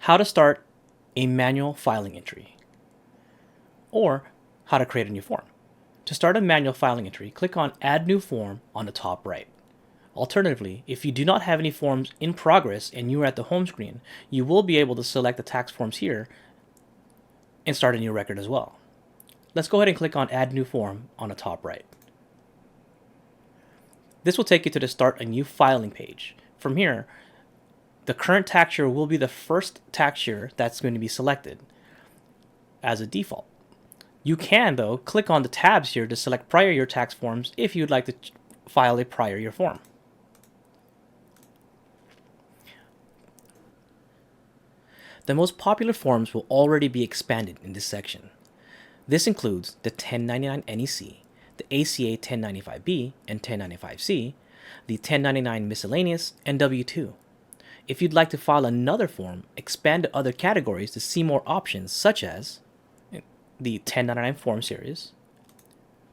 how to start a manual filing entry, or how to create a new form. To start a manual filing entry, click on Add New Form on the top right. Alternatively, if you do not have any forms in progress and you are at the home screen, you will be able to select the tax forms here and start a new record as well. Let's go ahead and click on Add New Form on the top right. This will take you to the Start a New Filing page. From here, the current tax year will be the first tax year that's going to be selected as a default. You can, though, click on the tabs here to select prior year tax forms if you'd like to file a prior year form. The most popular forms will already be expanded in this section. This includes the 1099 NEC, the ACA 1095B and 1095C, the 1099 Miscellaneous, and W-2. If you'd like to file another form, expand to other categories to see more options such as the 1099 form series,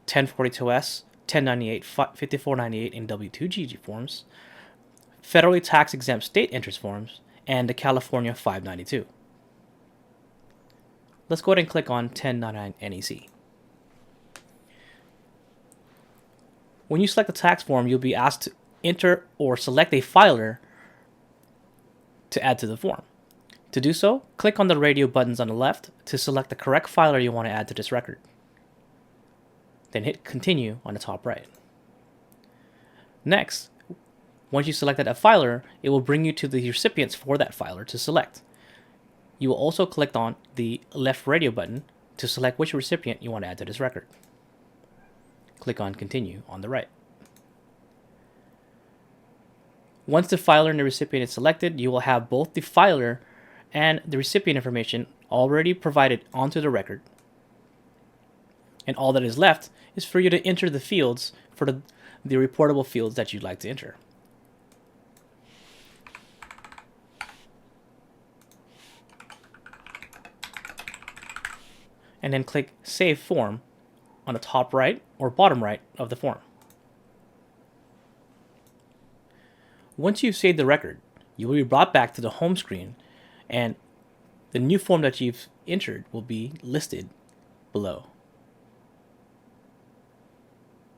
1042S, 1098, 5498, and W-2GG forms, federally tax exempt state interest forms, and the California 592. Let's go ahead and click on 1099 NEC. When you select the tax form, you'll be asked to enter or select a filer to add to the form. To do so, click on the radio buttons on the left to select the correct filer you want to add to this record. Then hit Continue on the top right. Next, once you selected a filer, it will bring you to the recipients for that filer to select. You will also click on the left radio button to select which recipient you want to add to this record. Click on Continue on the right. Once the filer and the recipient is selected, you will have both the filer and the recipient information already provided onto the record. And all that is left is for you to enter the fields for the reportable fields that you'd like to enter. And then click Save Form on the top right or bottom right of the form. Once you've saved the record, you will be brought back to the home screen and the new form that you've entered will be listed below.